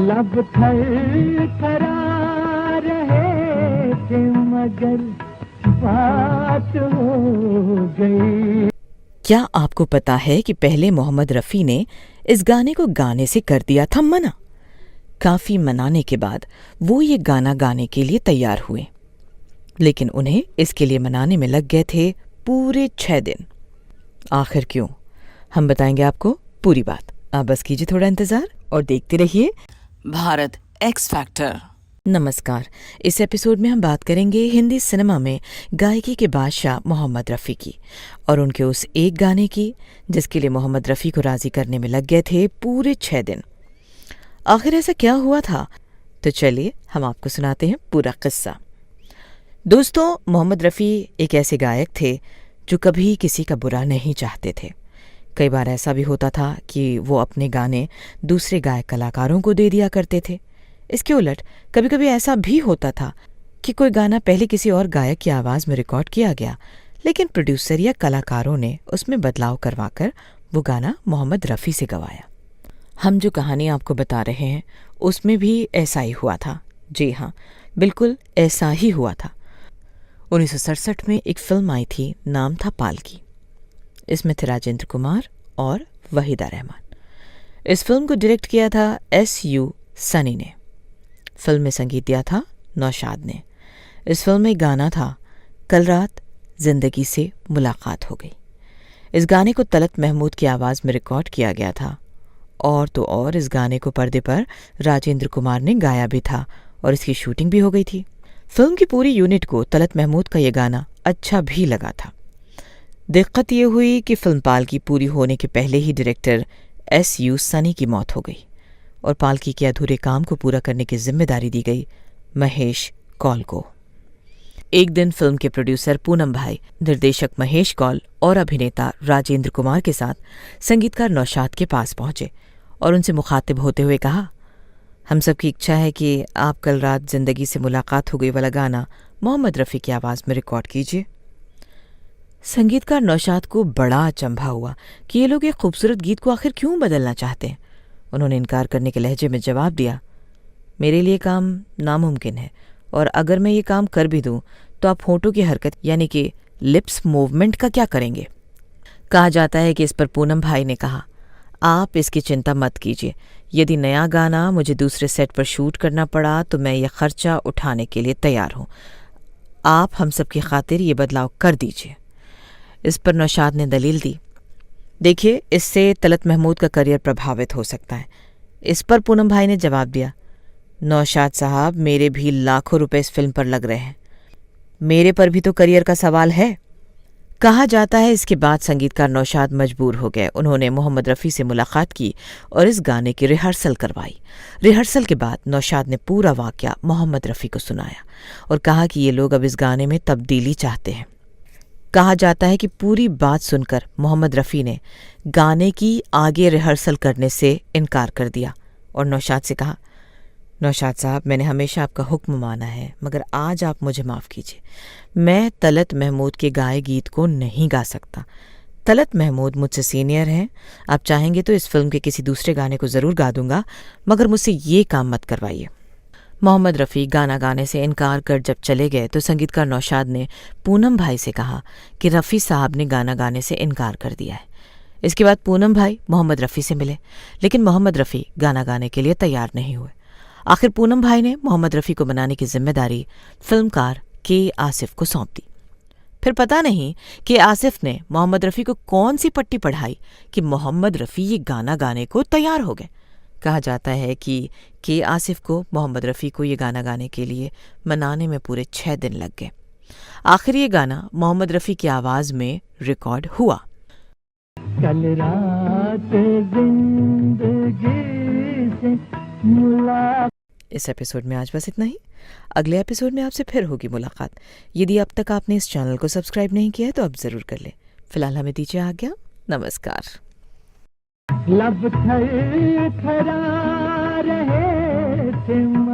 लब थरथरा रहे थे मगर बात हो गई। क्या आपको पता है कि पहले मोहम्मद रफ़ी ने इस गाने को गाने से कर दिया था मना। काफ़ी मनाने के बाद वो ये गाना गाने के लिए तैयार हुए, लेकिन उन्हें इसके लिए मनाने में लग गए थे पूरे 6 दिन। आखिर क्यों, हम बताएंगे आपको पूरी बात। आप बस कीजिए थोड़ा इंतज़ार और देखते रहिए भारत एक्स फैक्टर। नमस्कार, इस एपिसोड में हम बात करेंगे हिंदी सिनेमा में गायकी के बादशाह मोहम्मद रफ़ी की और उनके उस एक गाने की जिसके लिए मोहम्मद रफ़ी को राज़ी करने में लग गए थे पूरे 6 दिन। आखिर ऐसा क्या हुआ था, तो चलिए हम आपको सुनाते हैं पूरा किस्सा। दोस्तों, मोहम्मद रफ़ी एक ऐसे गायक थे जो कभी किसी का बुरा नहीं चाहते थे। कई बार ऐसा भी होता था कि वो अपने गाने दूसरे गायक कलाकारों को दे दिया करते थे। इसके उलट कभी कभी ऐसा भी होता था कि कोई गाना पहले किसी और गायक की आवाज़ में रिकॉर्ड किया गया, लेकिन प्रोड्यूसर या कलाकारों ने उसमें बदलाव करवाकर वो गाना मोहम्मद रफ़ी से गवाया। हम जो कहानी आपको बता रहे हैं उसमें भी ऐसा ही हुआ था। जी हाँ, बिल्कुल ऐसा ही हुआ था। 1967 में एक फिल्म आई थी, नाम था पालकी। इसमें थे राजेंद्र कुमार और वहीदा रहमान। इस फिल्म को डायरेक्ट किया था S.U. सनी ने। फिल्म में संगीत दिया था नौशाद ने। इस फिल्म में गाना था कल रात जिंदगी से मुलाकात हो गई। इस गाने को तलत महमूद की आवाज़ में रिकॉर्ड किया गया था और तो और इस गाने को पर्दे पर राजेंद्र कुमार ने गाया भी था और इसकी शूटिंग भी हो गई थी। फिल्म की पूरी यूनिट को तलत महमूद का ये गाना अच्छा भी लगा था। दिक्कत ये हुई कि फिल्म पालकी पूरी होने के पहले ही डायरेक्टर S.U. सनी की मौत हो गई और पालकी के अधूरे काम को पूरा करने की जिम्मेदारी दी गई महेश कौल को। एक दिन फिल्म के प्रोड्यूसर पूनम भाई, निर्देशक महेश कौल और अभिनेता राजेंद्र कुमार के साथ संगीतकार नौशाद के पास पहुंचे और उनसे मुखातिब होते हुए कहा, हम सबकी इच्छा है कि आप कल रात जिंदगी से मुलाकात हो गई वाला गाना मोहम्मद रफ़ी की आवाज़ में रिकॉर्ड कीजिए। संगीतकार नौशाद को बड़ा अचंभा हुआ कि ये लोग एक खूबसूरत गीत को आखिर क्यों बदलना चाहते हैं। उन्होंने इनकार करने के लहजे में जवाब दिया, मेरे लिए काम नामुमकिन है और अगर मैं ये काम कर भी दूं तो आप होठों की हरकत यानी कि लिप्स मूवमेंट का क्या करेंगे। कहा जाता है कि इस पर पूनम भाई ने कहा, आप इसकी चिंता मत कीजिए, यदि नया गाना मुझे दूसरे सेट पर शूट करना पड़ा तो मैं ये खर्चा उठाने के लिए तैयार हूँ। आप हम सबकी खातिर ये बदलाव कर दीजिए। इस पर नौशाद ने दलील दी, देखिए इससे तलत महमूद का करियर प्रभावित हो सकता है। इस पर पूनम भाई ने जवाब दिया, नौशाद साहब, मेरे भी लाखों रुपए इस फिल्म पर लग रहे हैं, मेरे पर भी तो करियर का सवाल है। कहा जाता है इसके बाद संगीतकार नौशाद मजबूर हो गए। उन्होंने मोहम्मद रफ़ी से मुलाकात की और इस गाने की रिहर्सल करवाई। रिहर्सल के बाद नौशाद ने पूरा वाकया मोहम्मद रफ़ी को सुनाया और कहा कि ये लोग अब इस गाने में तब्दीली चाहते हैं। कहा जाता है कि पूरी बात सुनकर मोहम्मद रफ़ी ने गाने की आगे रिहर्सल करने से इनकार कर दिया और नौशाद से कहा, नौशाद साहब, मैंने हमेशा आपका हुक्म माना है, मगर आज आप मुझे माफ़ कीजिए, मैं तलत महमूद के गाए गीत को नहीं गा सकता। तलत महमूद मुझसे सीनियर हैं, आप चाहेंगे तो इस फिल्म के किसी दूसरे गाने को ज़रूर गा दूंगा, मगर मुझसे ये काम मत करवाइए। मोहम्मद रफ़ी गाना गाने से इनकार कर जब चले गए तो संगीतकार नौशाद ने पूनम भाई से कहा कि रफ़ी साहब ने गाना गाने से इनकार कर दिया है। इसके बाद पूनम भाई मोहम्मद रफ़ी से मिले, लेकिन मोहम्मद रफ़ी गाना गाने के लिए तैयार नहीं हुए। आखिर पूनम भाई ने मोहम्मद रफ़ी को बनाने की जिम्मेदारी फिल्मकार K. आसिफ को सौंप दी। फिर पता नहीं कि आसिफ ने मोहम्मद रफ़ी को कौन सी पट्टी पढ़ाई कि मोहम्मद रफ़ी ये गाना गाने को तैयार हो गए। कहा जाता है कि K. आसिफ को मोहम्मद रफ़ी को ये गाना गाने के लिए मनाने में पूरे 6 दिन लग गए। आखिर ये गाना मोहम्मद रफ़ी की आवाज़ में रिकॉर्ड हुआ। कल रात जिंदगी से मुलाकात। इस एपिसोड में आज बस इतना ही। अगले एपिसोड में आपसे फिर होगी मुलाकात। यदि अब तक आपने इस चैनल को सब्सक्राइब नहीं किया है तो अब ज़रूर कर लें। फिलहाल हमें दीजिए आज्ञा। नमस्कार। लब थरथरा रहे थे